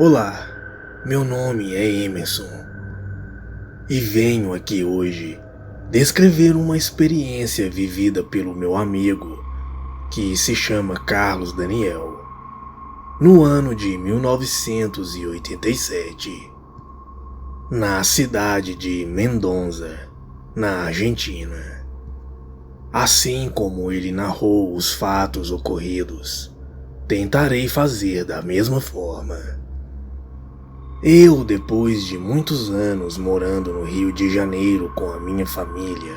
Olá, meu nome é Emerson e venho aqui hoje descrever uma experiência vivida pelo meu amigo que se chama Carlos Daniel, no ano de 1987, na cidade de Mendoza, na Argentina. Assim como ele narrou os fatos ocorridos, tentarei fazer da mesma forma. Eu, depois de muitos anos morando no Rio de Janeiro com a minha família,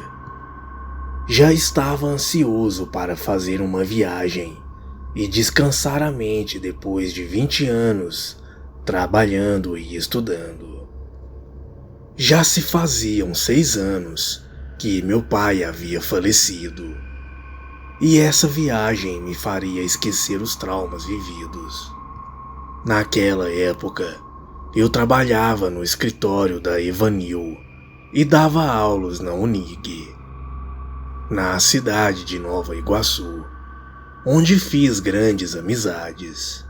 já estava ansioso para fazer uma viagem e descansar a mente depois de 20 anos trabalhando e estudando. Já se faziam 6 anos que meu pai havia falecido, e essa viagem me faria esquecer os traumas vividos. Naquela época, eu trabalhava no escritório da Evanil e dava aulas na Unig, na cidade de Nova Iguaçu, onde fiz grandes amizades.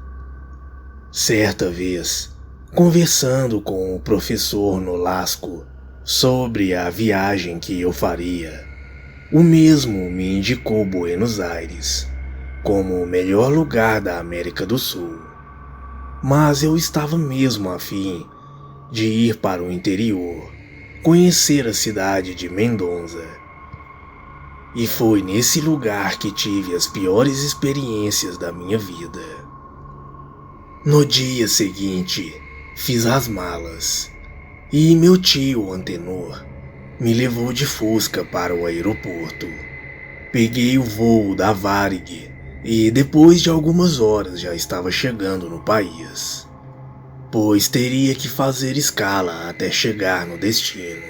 Certa vez, conversando com o professor Nolasco sobre a viagem que eu faria, o mesmo me indicou Buenos Aires como o melhor lugar da América do Sul. Mas eu estava mesmo a fim de ir para o interior, conhecer a cidade de Mendoza. E foi nesse lugar que tive as piores experiências da minha vida. No dia seguinte, fiz as malas e meu tio Antenor me levou de Fusca para o aeroporto. Peguei o voo da Varig e depois de algumas horas já estava chegando no país, pois teria que fazer escala até chegar no destino.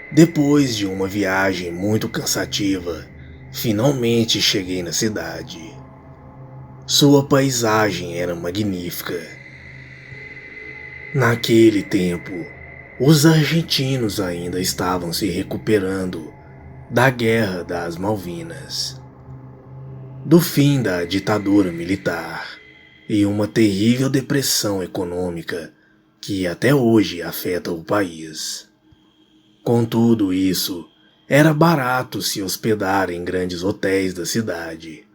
Depois de uma viagem muito cansativa, finalmente cheguei na cidade. Sua paisagem era magnífica. Naquele tempo, os argentinos ainda estavam se recuperando da Guerra das Malvinas, do fim da ditadura militar e uma terrível depressão econômica que até hoje afeta o país. Com tudo isso, era barato se hospedar em grandes hotéis da cidade,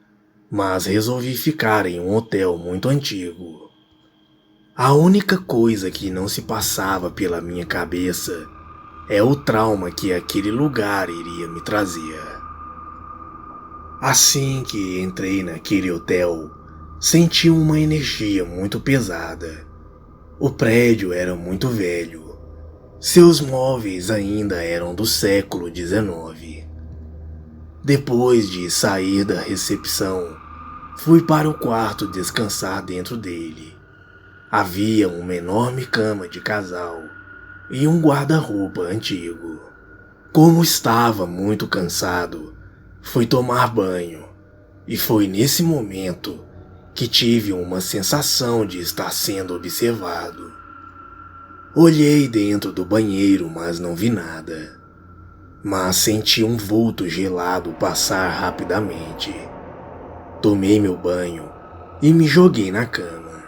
mas resolvi ficar em um hotel muito antigo. A única coisa que não se passava pela minha cabeça é o trauma que aquele lugar iria me trazer. Assim que entrei naquele hotel, senti uma energia muito pesada. O prédio era muito velho. Seus móveis ainda eram do século XIX. Depois de sair da recepção, fui para o quarto descansar dentro dele. Havia uma enorme cama de casal e um guarda-roupa antigo. Como estava muito cansado, fui tomar banho, e foi nesse momento que tive uma sensação de estar sendo observado. Olhei dentro do banheiro, mas não vi nada. Mas senti um vulto gelado passar rapidamente. Tomei meu banho e me joguei na cama.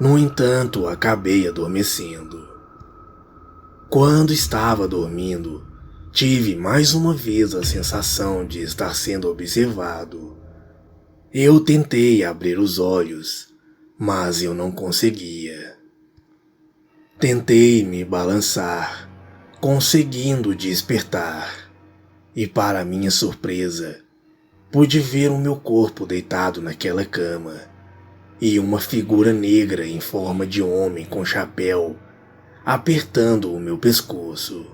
No entanto, acabei adormecendo. Quando estava dormindo, tive mais uma vez a sensação de estar sendo observado. Eu tentei abrir os olhos, mas eu não conseguia. Tentei me balançar, conseguindo despertar, e para minha surpresa, pude ver o meu corpo deitado naquela cama, e uma figura negra em forma de homem com chapéu, apertando o meu pescoço.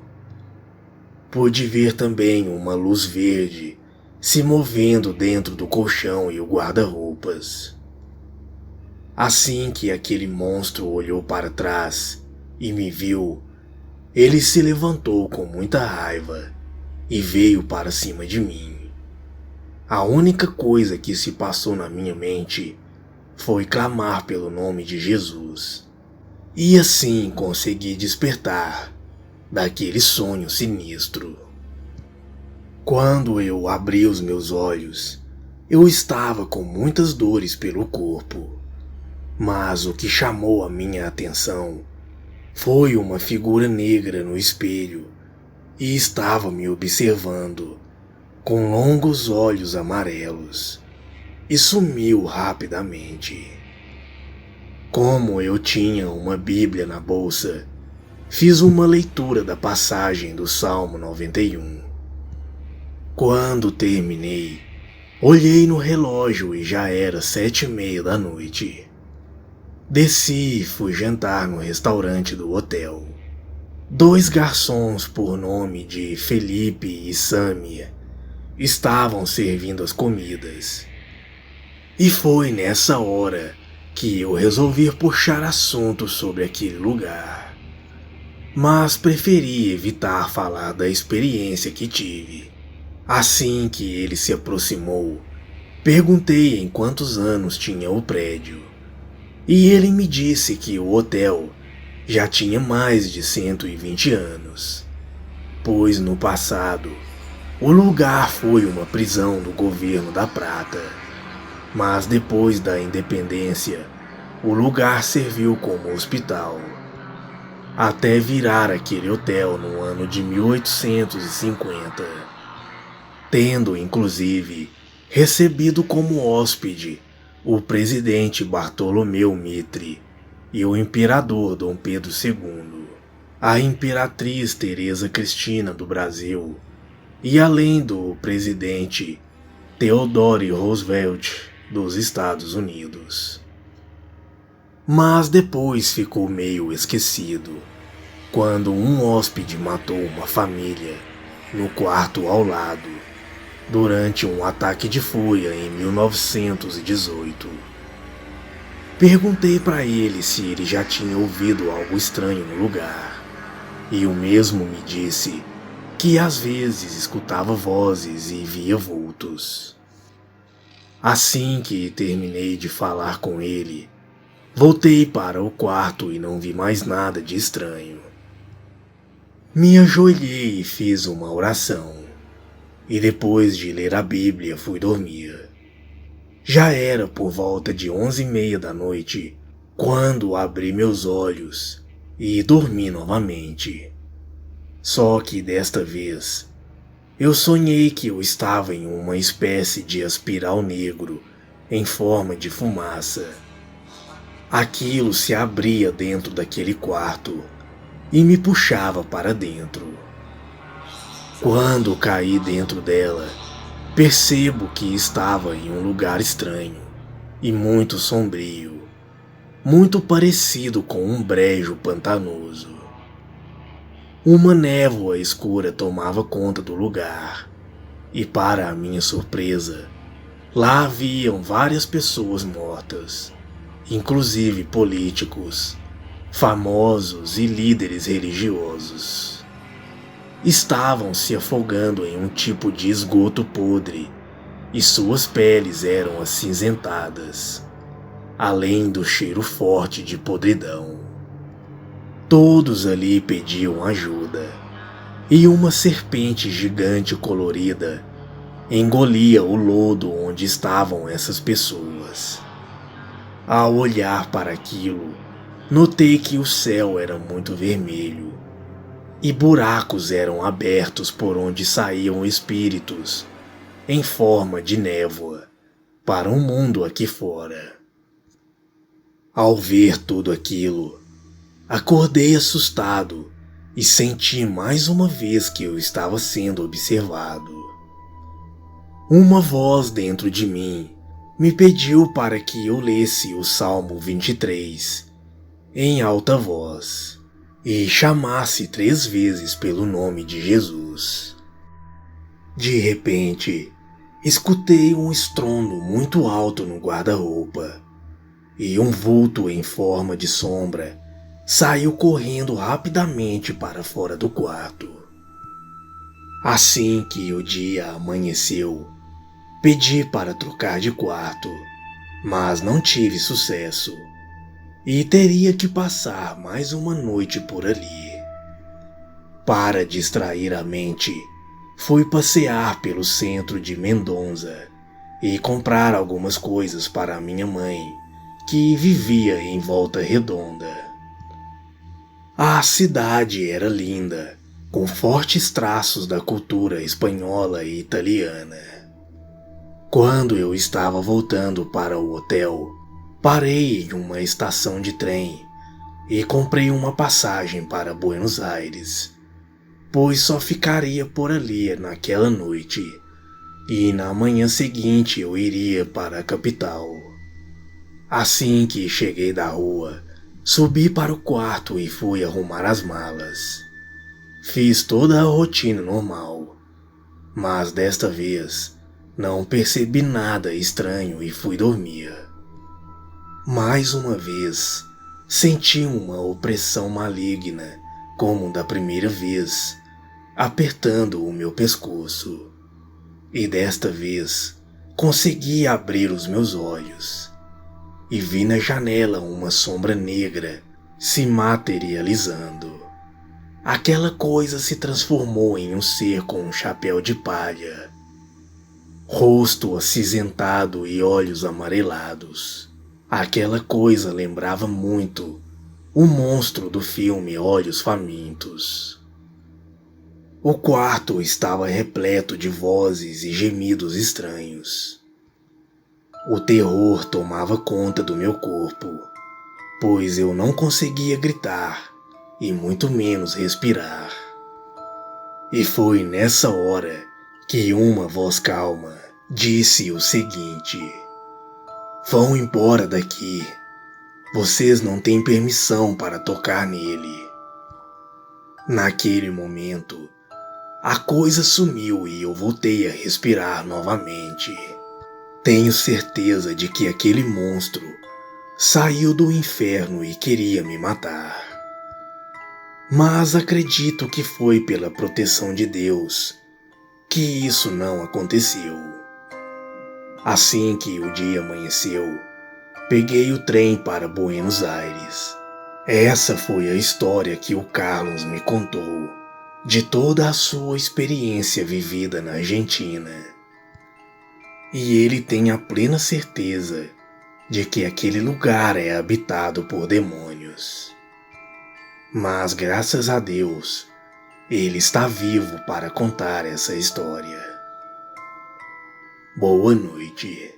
Pude ver também uma luz verde se movendo dentro do colchão e o guarda-roupas. Assim que aquele monstro olhou para trás e me viu, ele se levantou com muita raiva e veio para cima de mim. A única coisa que se passou na minha mente foi clamar pelo nome de Jesus. E assim consegui despertar daquele sonho sinistro. Quando eu abri os meus olhos, eu estava com muitas dores pelo corpo. Mas o que chamou a minha atenção foi uma figura negra no espelho e estava me observando com longos olhos amarelos e sumiu rapidamente. Como eu tinha uma Bíblia na bolsa, fiz uma leitura da passagem do Salmo 91. Quando terminei, olhei no relógio e já era 7:30 da noite. Desci e fui jantar no restaurante do hotel. 2 garçons por nome de Felipe e Sâmia estavam servindo as comidas. E foi nessa hora que eu resolvi puxar assunto sobre aquele lugar. Mas preferi evitar falar da experiência que tive. Assim que ele se aproximou, perguntei em quantos anos tinha o prédio. E ele me disse que o hotel já tinha mais de 120 anos, pois no passado o lugar foi uma prisão do governo da Prata, mas depois da independência o lugar serviu como hospital, até virar aquele hotel no ano de 1850, tendo inclusive recebido como hóspede o presidente Bartolomeu Mitre e o imperador Dom Pedro II, a imperatriz Teresa Cristina do Brasil, e além do presidente Theodore Roosevelt dos Estados Unidos. Mas depois ficou meio esquecido, quando um hóspede matou uma família no quarto ao lado, durante um ataque de fúria em 1918. Perguntei para ele se ele já tinha ouvido algo estranho no lugar, e o mesmo me disse que às vezes escutava vozes e via vultos. Assim que terminei de falar com ele, voltei para o quarto e não vi mais nada de estranho. Me ajoelhei e fiz uma oração. E depois de ler a Bíblia fui dormir. Já era por volta de 11:30 da noite quando abri meus olhos e dormi novamente. Só que desta vez eu sonhei que eu estava em uma espécie de espiral negro em forma de fumaça. Aquilo se abria dentro daquele quarto e me puxava para dentro. Quando caí dentro dela, percebo que estava em um lugar estranho e muito sombrio, muito parecido com um brejo pantanoso. Uma névoa escura tomava conta do lugar, e para a minha surpresa, lá haviam várias pessoas mortas, inclusive políticos, famosos e líderes religiosos. Estavam se afogando em um tipo de esgoto podre e suas peles eram acinzentadas, além do cheiro forte de podridão. Todos ali pediam ajuda, e uma serpente gigante colorida engolia o lodo onde estavam essas pessoas. Ao olhar para aquilo, notei que o céu era muito vermelho, e buracos eram abertos por onde saíam espíritos, em forma de névoa, para um mundo aqui fora. Ao ver tudo aquilo, acordei assustado e senti mais uma vez que eu estava sendo observado. Uma voz dentro de mim me pediu para que eu lesse o Salmo 23 em alta voz e chamasse 3 vezes pelo nome de Jesus. De repente, escutei um estrondo muito alto no guarda-roupa, e um vulto em forma de sombra saiu correndo rapidamente para fora do quarto. Assim que o dia amanheceu, pedi para trocar de quarto, mas não tive sucesso, e teria que passar mais uma noite por ali. Para distrair a mente, fui passear pelo centro de Mendonça e comprar algumas coisas para minha mãe, que vivia em Volta Redonda. A cidade era linda, com fortes traços da cultura espanhola e italiana. Quando eu estava voltando para o hotel, parei em uma estação de trem e comprei uma passagem para Buenos Aires, pois só ficaria por ali naquela noite e na manhã seguinte eu iria para a capital. Assim que cheguei da rua, subi para o quarto e fui arrumar as malas. Fiz toda a rotina normal, mas desta vez não percebi nada estranho e fui dormir. Mais uma vez, senti uma opressão maligna, como da primeira vez, apertando o meu pescoço. E desta vez, consegui abrir os meus olhos e vi na janela uma sombra negra se materializando. Aquela coisa se transformou em um ser com um chapéu de palha, rosto acinzentado e olhos amarelados. Aquela coisa lembrava muito o monstro do filme Olhos Famintos. O quarto estava repleto de vozes e gemidos estranhos. O terror tomava conta do meu corpo, pois eu não conseguia gritar e muito menos respirar. E foi nessa hora que uma voz calma disse o seguinte: "Vão embora daqui. Vocês não têm permissão para tocar nele." Naquele momento, a coisa sumiu e eu voltei a respirar novamente. Tenho certeza de que aquele monstro saiu do inferno e queria me matar. Mas acredito que foi pela proteção de Deus que isso não aconteceu. Assim que o dia amanheceu, peguei o trem para Buenos Aires. Essa foi a história que o Carlos me contou de toda a sua experiência vivida na Argentina. E ele tem a plena certeza de que aquele lugar é habitado por demônios. Mas graças a Deus, ele está vivo para contar essa história. Boa noite.